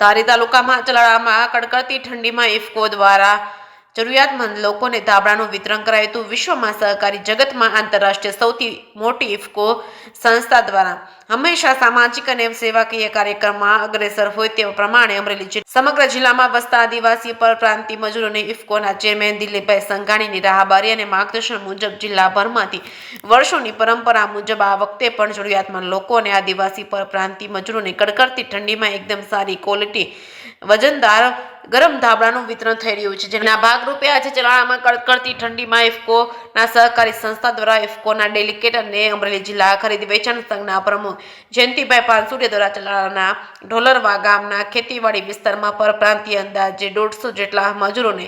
ધારી તાલુકામાં ચલાળામાં કડકડતી ઠંડીમાં ઇફકો દ્વારા જરૂરિયાતમંદ લોકોને ધાબળાનું વિતરણ કરાયું હતું. વિશ્વમાં સહકારી જગતમાં આંતરરાષ્ટ્રીય સૌથી મોટી ઇફકો સંસ્થા દ્વારા હંમેશા સામાજિક અને સેવાકીય કાર્યક્રમમાં અગ્રેસર હોય તે પ્રમાણે અમરેલી સમગ્ર જિલ્લામાં વસતા આદિવાસી પરપ્રાંતીય મજૂરોને ઇફકોના ચેરમેન દિલીપભાઈ સંઘાણીની રાહબારી અને માર્ગદર્શન મુજબ જિલ્લાભરમાંથી વર્ષોની પરંપરા મુજબ આ વખતે પણ જરૂરિયાતમંદ લોકો અને આદિવાસી પરપ્રાંતીય મજૂરોને કડકડતી ઠંડીમાં એકદમ સારી ક્વોલિટી વજનદાર ગરમ ધાબળાનું વિતરણ થઈ રહ્યું છે. જેના ભાગરૂપે આજે ચલાળામાં કડકડતી ઠંડીમાં ઇફકોના સહકારી સંસ્થા દ્વારા ઇફકોના ડેલિકેટ અને અમરેલી જિલ્લા ખરીદ વેચાણ સંઘના પ્રમુખ જયંતિભાઈ પાનસુરિયા દ્વારા ચલાળાના ઢોલરવા ગામના ખેતીવાડી વિસ્તારમાં પરપ્રાંતીય અંદાજે 150 જેટલા મજૂરોને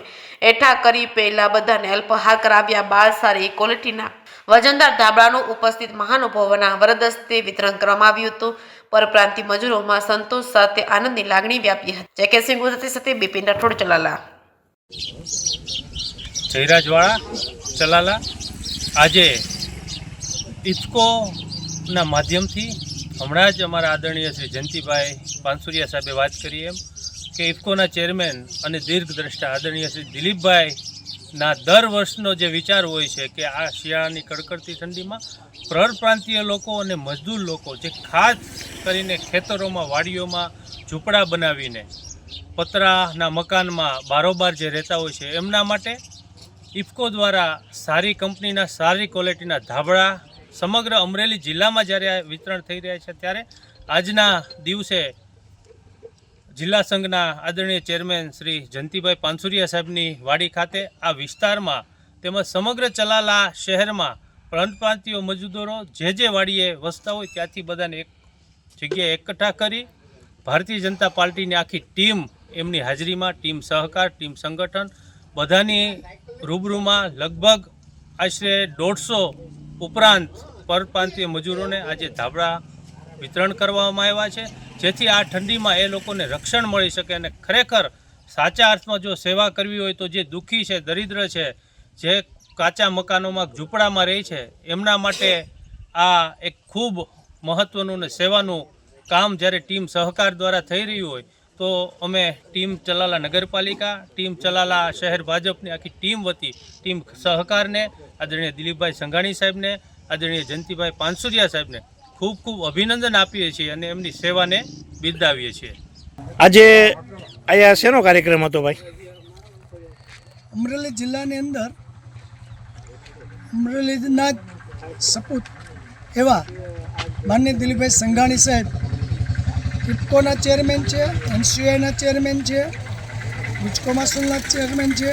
એકઠા કરી પહેલા બધાને અલ્પહાર કરાવ્યા બાદ સારી ક્વોલિટીના વજનદાર ધાબળાનું ઉપસ્થિત મહાનુભાવોના વરદસ્તે વિતરણ કરવામાં આવ્યું હતું. પરપ્રાંતીય મજૂરોમાં સંતોષ સાથે આનંદની લાગણી વ્યાપી હતી. જેકે સિંહ ગુજરાતી સાથે બિપિન રાઠોડ ચલાલા. જયરાજવાળા ચલાલા આજે ઇફકોના માધ્યમથી હમણાં જ અમારા આદરણીય શ્રી જયંતિભાઈ પાનસુરિયા સાહેબે વાત કરી એમ કે ઇફકોના ચેરમેન અને દીર્ઘદ્રષ્ટા આદરણીય શ્રી દિલીપભાઈના દર વર્ષનો જે વિચાર હોય છે કે આ શિયાળાની કડકડતી ઠંડીમાં પરપ્રાંતીય લોકો અને મજદૂર લોકો જે ખાસ કરીને ખેતરોમાં વાડીઓમાં ઝૂંપડા બનાવીને પતરાના મકાનમાં બારોબાર જે રહેતા હોય છે એમના માટે ઇફકો દ્વારા સારી કંપનીના સારી ક્વોલિટીના ધાબળા સમગ્ર અમરેલી જિલ્લામાં જ્યારે આ વિતરણ થઈ રહ્યા છે ત્યારે આજના દિવસે જિલ્લા સંઘના આદરણીય ચેરમેન શ્રી જયંતિભાઈ પાનસુરિયા સાહેબની વાડી ખાતે આ વિસ્તારમાં તેમજ સમગ્ર ચલાલા શહેરમાં પરપ્રાંતીય મજદૂરો જે વાડીએ વસતા હોય ત્યાંથી બધાને એક જગ્યાએ એકઠા કરી ભારતીય જનતા પાર્ટીની આખી ટીમ એમની હાજરીમાં ટીમ સહકાર ટીમ સંગઠન બધાની રૂબરૂમાં લગભગ આશરે 150 ઉપરાંત પરપ્રાંતીય મજૂરોને આજે ધાબળા વિતરણ કરવામાં આવ્યા છે, જેથી આ ઠંડીમાં એ લોકોને રક્ષણ મળી શકે અને ખરેખર સાચા અર્થમાં જો સેવા કરવી હોય તો જે દુઃખી છે, દરિદ્ર છે, જે કાચા મકાનોમાં ઝૂંપડામાં રહે છે એમના માટે આ એક ખૂબ મહત્ત્વનું ને સેવાનું કામ જ્યારે ટીમ સહકાર દ્વારા થઈ રહ્યું હોય તો અમે ટીમ ચલાલા નગરપાલિકા ટીમ ચલાલા શહેર ભાજપની આખી ટીમ વતી ટીમ સહકારને આદરણીય દિલીપભાઈ સંઘાણી સાહેબને આદરણીય જયંતિભાઈ પાનસુરિયા સાહેબને ખૂબ ખૂબ અભિનંદન આપીએ છીએ અને એમની સેવાને બિરદાવીએ છીએ. આજે અહીંયા શેનો કાર્યક્રમ હતો ભાઈ? અમરેલી જિલ્લાની અંદર અમરેલીના સપૂત એવા માનનીય દિલીપભાઈ સંઘાણી સાહેબ ઇફકોના ચેરમેન છે, એનસીઆઈના ચેરમેન છે, ગુજકોમાસુલના ચેરમેન છે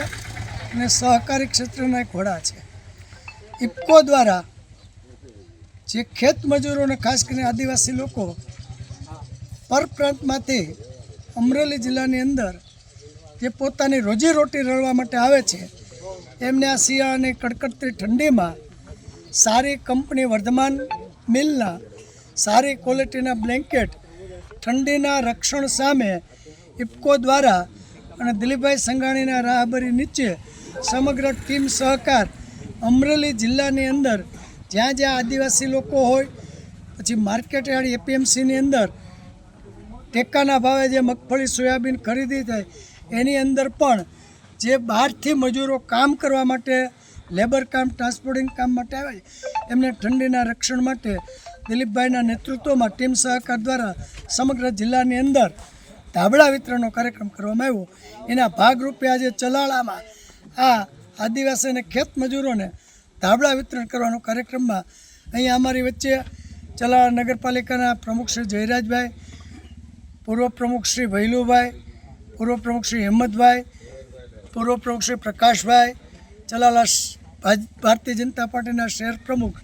અને સહકારી ક્ષેત્રના એક વડા છે. ઇફકો દ્વારા જે ખેત મજૂરોને ખાસ કરીને આદિવાસી લોકો પરપ્રાંતમાંથી અમરેલી જિલ્લાની અંદર જે પોતાની રોજીરોટી રળવા માટે આવે છે એમને આ શિયાળાની કડકડતી ઠંડીમાં સારી કંપની વર્ધમાન મિલના સારી ક્વોલિટીના બ્લેન્કેટ ઠંડીના રક્ષણ સામે ઇફકો દ્વારા અને દિલીપભાઈ સંઘાણીના રાહબરી નીચે સમગ્ર ટીમ સહકાર અમરેલી જિલ્લાની અંદર જ્યાં જ્યાં આદિવાસી લોકો હોય, પછી માર્કેટ યાર્ડ એપીએમસીની અંદર ટેકાના ભાવે જે મગફળી સોયાબીન ખરીદી થાય એની અંદર પણ જે બહારથી મજૂરો કામ કરવા માટે લેબર કામ ટ્રાન્સપોર્ટિંગ કામ માટે આવે એમને ઠંડીના રક્ષણ માટે દિલીપભાઈના નેતૃત્વમાં ટીમ સહકાર દ્વારા સમગ્ર જિલ્લાની અંદર ધાબળા વિતરણનો કાર્યક્રમ કરવામાં આવ્યો. એના ભાગરૂપે આજે ચલાળામાં આ આદિવાસી અને ખેત મજૂરોને ધાબળા વિતરણ કરવાનો કાર્યક્રમમાં અહીંયા અમારી વચ્ચે ચલાળા નગરપાલિકાના પ્રમુખ શ્રી જયરાજભાઈ, પૂર્વ પ્રમુખ શ્રી ભૈલુભાઈ, પૂર્વ પ્રમુખ શ્રી હિંમતભાઈ, પૂર્વ પ્રમુખ શ્રી પ્રકાશભાઈ, ચલાલા ભારતીય જનતા પાર્ટીના શહેર પ્રમુખ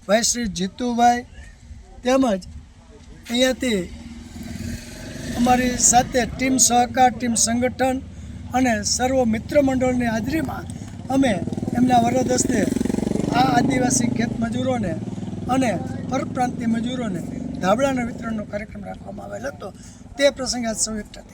ભાઈ શ્રી જીતુભાઈ, તેમજ અહીંયાથી અમારી સાથે ટીમ સહકાર ટીમ સંગઠન અને સર્વ મિત્ર મંડળની હાજરીમાં અમે એમના વરદ હસ્તે આ આદિવાસી ખેત મજૂરોને અને પરપ્રાંતીય મજૂરોને ધાબળાના વિતરણનો કાર્યક્રમ રાખવામાં આવેલ હતો. તે પ્રસંગે આજ સૌ એકઠા